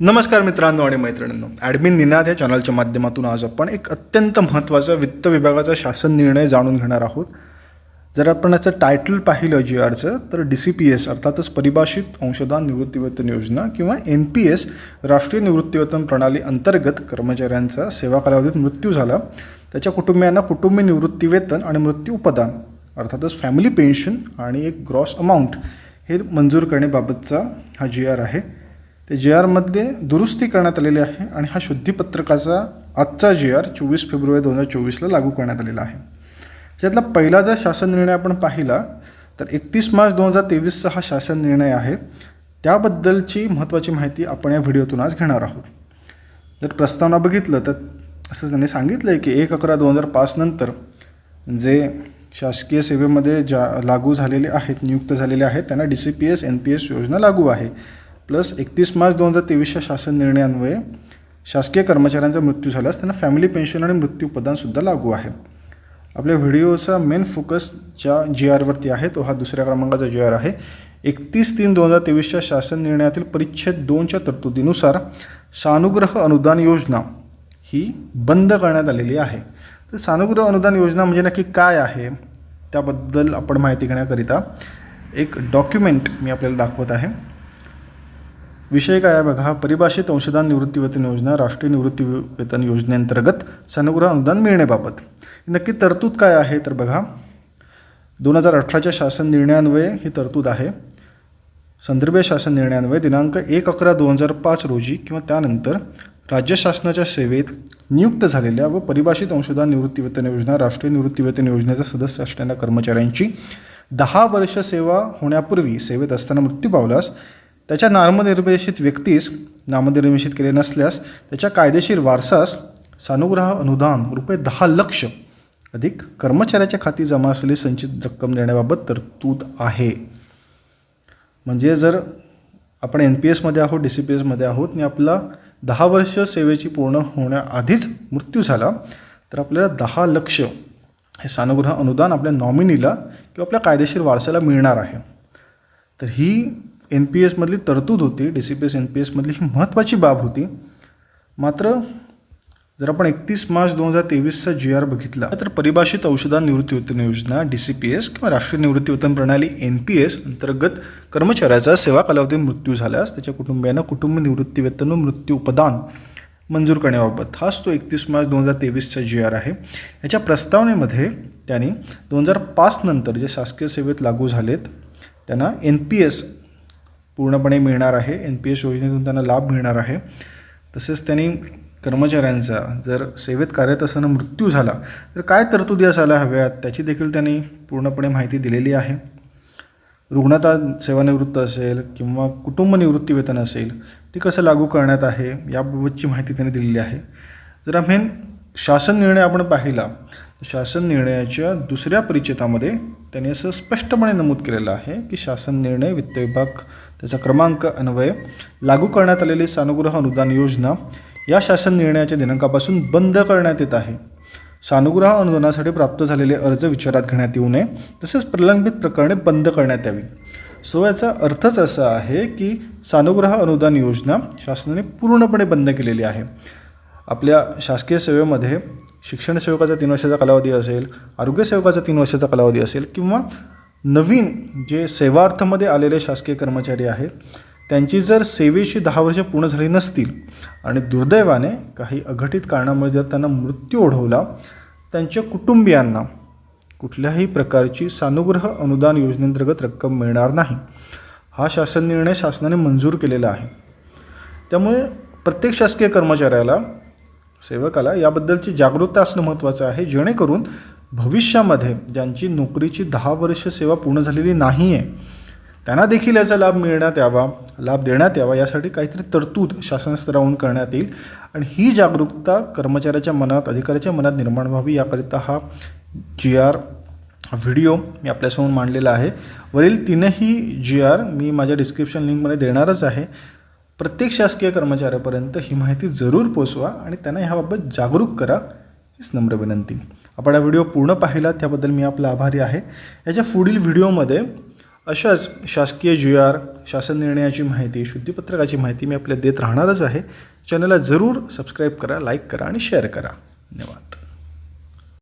नमस्कार मित्रांनो आणि मैत्रिणींनो, ॲडमिन निनाद या चॅनलच्या माध्यमातून आज आपण एक अत्यंत महत्त्वाचा वित्त विभागाचा शासन निर्णय जाणून घेणार आहोत. जर आपण याचं टायटल पाहिलं जी आरचं, तर DCPS अर्थातच परिभाषित अंशदान निवृत्तीवेतन योजना किंवा NPS राष्ट्रीय निवृत्तीवेतन प्रणाली अंतर्गत कर्मचाऱ्यांचा सेवा कालावधीत मृत्यू झाला त्याच्या कुटुंबियांना कुटुंबी निवृत्तीवेतन आणि मृत्यू उपदान अर्थातच फॅमिली पेन्शन आणि एक ग्रॉस अमाऊंट हे मंजूर करण्याबाबतचा हा GR आहे. ते GRमध्ये दुरुस्ती करण्यात आलेली आहे आणि हा शुद्धीपत्रकाचा आजचा GR 24 फेब्रुवारी 2024ला लागू करण्यात आलेला आहे. त्यातला पहिला जर शासन निर्णय आपण पाहिला तर 31 मार्च 2023चा हा शासन निर्णय आहे. त्याबद्दलची महत्त्वाची माहिती आपण या व्हिडिओतून आज घेणार आहोत. जर प्रस्तावना बघितलं तर असं त्यांनी सांगितलं आहे की 1/11/2005 नंतर जे शासकीय सेवेमध्ये लागू झालेले आहेत, नियुक्त झालेले आहेत, त्यांना DCPS NPS योजना लागू आहे. प्लस 31 मार्च 2023च्या शासन निर्णयान्वये शासकीय कर्मचाऱ्यांचा मृत्यू झाल्यास त्यांना फॅमिली पेन्शन आणि मृत्यू उपदानसुद्धा लागू आहे. आपल्या व्हिडिओचा मेन फोकस ज्या GRवरती आहे तो हा दुसऱ्या क्रमांकाचा GR आहे. 31/3/2023च्या शासन निर्णयातील परिच्छेद 2च्या तरतुदीनुसार सानुग्रह अनुदान योजना ही बंद करण्यात आलेली आहे. तर सानुग्रह अनुदान योजना म्हणजे नक्की काय आहे त्याबद्दल आपण माहिती घेण्याकरिता एक डॉक्युमेंट मी आपल्याला दाखवत आहे. विषय काय आहे बघा, परिभाषित अंशदान निवृत्तीवेतन योजना राष्ट्रीय निवृत्तीवेतन योजनेअंतर्गत सानुग्रह अनुदान मिळण्याबाबत नक्की तरतूद काय आहे तर बघा, 2018च्या शासन निर्णयान्वये ही तरतूद आहे. संदर्भीय शासन निर्णयान्वये दिनांक 1/11/2005 रोजी किंवा त्यानंतर राज्य शासनाच्या सेवेत नियुक्त झालेल्या व परिभाषित अंशदान निवृत्तीवेतन योजना राष्ट्रीय निवृत्तीवेतन योजनेचा सदस्य असलेल्या कर्मचाऱ्यांची 10 वर्ष सेवा होण्यापूर्वी सेवेत असताना मृत्यू पावल्यास त्याच्या नामनिर्देशित व्यक्तीस नामनिर्देशित केले नसल्यास त्याच्या कायदेशीर वारसास सानुग्रह अनुदान ₹10 लाख अधिक कर्मचाऱ्याच्या खाती जमा असलेली संचित रक्कम देण्याबाबत तरतूद आहे. म्हणजे जर आपण NPSमध्ये आहोत, DCPSमध्ये आहोत आणि आपला 10 वर्ष सेवेची पूर्ण होण्याआधीच मृत्यू झाला तर आपल्याला 10 लाख हे सानुग्रह अनुदान आपल्या नॉमिनीला किंवा आपल्या कायदेशीर वारसाला मिळणार आहे. तर ही NPSमधली तरतूद होती, DCPS NPSमधली ही महत्त्वाची बाब होती. मात्र जर आपण 31 मार्च 2023चा GR बघितला तर परिभाषित अंशदान निवृत्तीवेतन योजना DCPS किंवा राष्ट्रीय निवृत्तीवेतन प्रणाली NPS अंतर्गत कर्मचाऱ्याचा सेवा कालावधीत मृत्यू झाल्यास त्याच्या कुटुंबियांना कुटुंब निवृत्तीवेतन व मृत्यू उपदान मंजूर करण्याबाबत हाच तो 31 मार्च 2023चा GR आहे. याच्या प्रस्तावनेमध्ये त्यांनी 2005 नंतर जे शासकीय सेवेत लागू झालेत त्यांना NPS पूर्णपणे मिळणार आहे. NPS योजनेतून त्यांना लाभ मिळणार आहे. तसेच त्यांनी कर्मचाऱ्यांचा जर सेवेत कार्यरत असताना मृत्यू झाला तर काय तरतुदी असायला हव्यात त्याची देखील त्यांनी पूर्णपणे माहिती दिलेली आहे. रुग्णता सेवानिवृत्त असेल किंवा कुटुंब निवृत्तीवेतन असेल ती कसं लागू करण्यात आहे याबाबतची माहिती त्यांनी दिलेली आहे. जर आम्ही शासन निर्णय आपण पाहिला शासन निर्णयाच्या दुसऱ्या परिच्छेदामध्ये त्यांनी असं स्पष्टपणे नमूद केलेलं आहे की शासन निर्णय वित्त विभाग त्याचा क्रमांक अन्वये लागू करण्यात आलेली सानुग्रह अनुदान योजना या शासन निर्णयाच्या दिनांकापासून बंद करण्यात येत आहे. सानुग्रह अनुदानासाठी प्राप्त झालेले अर्ज विचारात घेण्यात येऊ नये तसेच प्रलंबित प्रकरणे बंद करण्यात यावी. सो याचा अर्थच असा आहे की सानुग्रह अनुदान योजना शासनाने पूर्णपणे बंद केलेली आहे. आपल्या शासकीय सेवेमध्ये शिक्षण सेवकाचा 3 वर्षाचा कालावधी असेल, आरोग्य सेवकाचा 3 वर्षाचा कालावधी असेल किंवा नवीन जे सेवार्थमध्ये आलेले शासकीय कर्मचारी आहेत त्यांची जर सेवेची 10 वर्ष पूर्ण झाली नसतील आणि दुर्दैवाने काही अघटित कारणामुळे जर त्यांना मृत्यू ओढवला त्यांच्या कुटुंबियांना कुठल्याही प्रकारची सानुग्रह अनुदान योजनेअंतर्गत रक्कम मिळणार नाही. हा शासन निर्णय शासनाने मंजूर केलेला आहे. त्यामुळे प्रत्येक शासकीय कर्मचाऱ्याला सेवकाला याबद्दलची जागरूकता असणं महत्त्वाचं आहे जेणेकरून भविष्यामध्ये ज्यांची नोकरीची 10 वर्ष सेवा पूर्ण झालेली नाही आहे त्यांना देखील याचा लाभ देण्यात यावा यासाठी काहीतरी तरतूद शासन स्तरावरून करण्यात येईल आणि ही जागरूकता कर्मचाऱ्याच्या मनात, अधिकाऱ्याच्या मनात निर्माण व्हावी याकरिता हा GR व्हिडिओ मी आपल्यासमोर मांडलेला आहे. वरील 3ही GR मी माझ्या डिस्क्रिप्शन लिंकमध्ये देणारच आहे. प्रत्येक शासकीय कर्मचाऱ्यापर्यंत ही माहिती जरूर पोचवा आणि त्यांना ह्याबाबत जागरूक करा हीच नम्र विनंती. आपण हा व्हिडिओ पूर्ण पाहिला त्याबद्दल मी आपला आभारी आहे. याच्या पुढील व्हिडिओमध्ये अशाच शासकीय GR, शासन निर्णयाची माहिती, शुद्धीपत्रकाची माहिती मी आपल्याला देत राहणारच आहे. चॅनलला जरूर सबस्क्राईब करा, लाईक करा आणि शेअर करा. धन्यवाद.